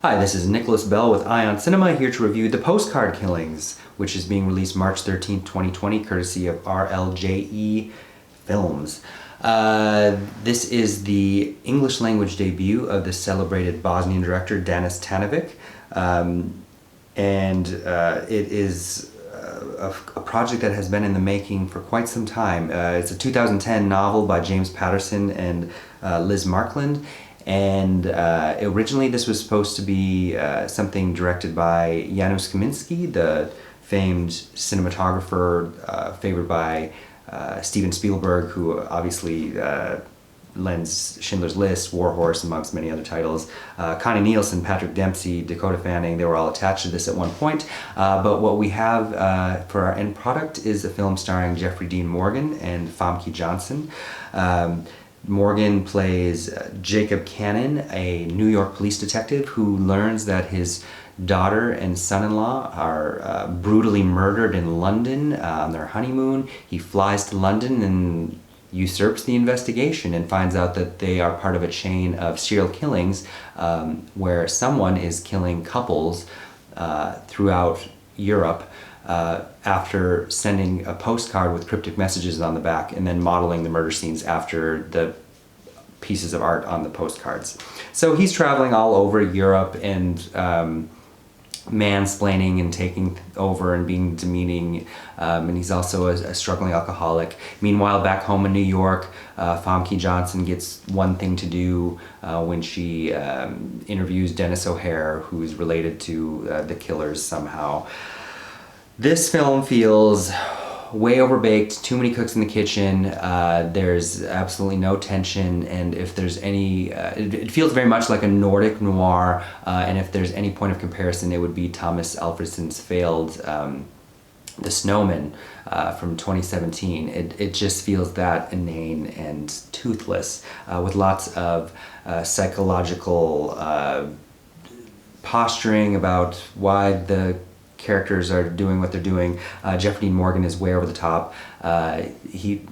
Hi, this is Nicholas Bell with Ion Cinema, here to review The Postcard Killings, which is being released March 13th, 2020, courtesy of RLJE Films. This is the English language debut of the celebrated Bosnian director Danis Tanovic, and it is a project that has been in the making for quite some time. It's a 2010 novel by James Patterson and Liz Markland. And originally this was supposed to be something directed by Janusz Kaminski, the famed cinematographer favored by Steven Spielberg, who obviously lends Schindler's List, War Horse, amongst many other titles. Connie Nielsen, Patrick Dempsey, Dakota Fanning, they were all attached to this at one point. But what we have for our end product is a film starring Jeffrey Dean Morgan and Famke Janssen. Morgan plays Jacob Cannon, a New York police detective who learns that his daughter and son-in-law are brutally murdered in London on their honeymoon. He flies to London and usurps the investigation and finds out that they are part of a chain of serial killings where someone is killing couples throughout Europe after sending a postcard with cryptic messages on the back and then modeling the murder scenes after the pieces of art on the postcards. So he's traveling all over Europe and mansplaining and taking over and being demeaning, and he's also a struggling alcoholic. Meanwhile, back home in New York, Famke Janssen gets one thing to do when she interviews Dennis O'Hare, who is related to the killers somehow. This film feels way overbaked, too many cooks in the kitchen, there's absolutely no tension, and if there's any, it feels very much like a Nordic noir, and if there's any point of comparison, it would be Thomas Alfredson's failed The Snowman from 2017. It just feels that inane and toothless, with lots of psychological posturing about why the characters are doing what they're doing. Jeffrey Dean Morgan is way over the top. He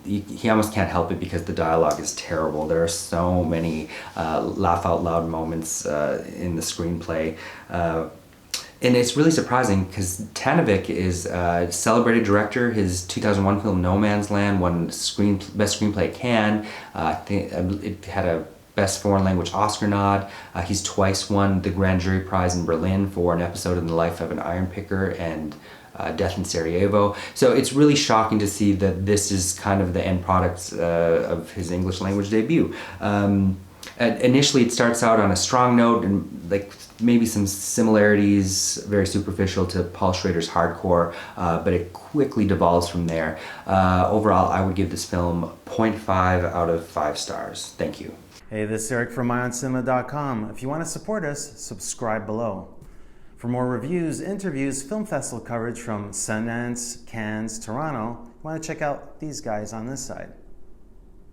almost can't help it because the dialogue is terrible. There are so many laugh out loud moments in the screenplay. And it's really surprising because Tanovic is a celebrated director. His 2001 film No Man's Land won Best Screenplay at Cannes. I think it had a Best Foreign Language Oscar nod. He's twice won the Grand Jury Prize in Berlin for an episode in the life of an iron picker and Death in Sarajevo. So it's really shocking to see that this is kind of the end product of his English language debut. Initially it starts out on a strong note and like maybe some similarities, very superficial, to Paul Schrader's Hardcore, but it quickly devolves from there. Overall, I would give this film 0.5 out of 5 stars. Thank you. Hey, this is Eric from IonCinema.com. If you want to support us, subscribe below. For more reviews, interviews, film festival coverage from Sundance, Cannes, Toronto, you want to check out these guys on this side.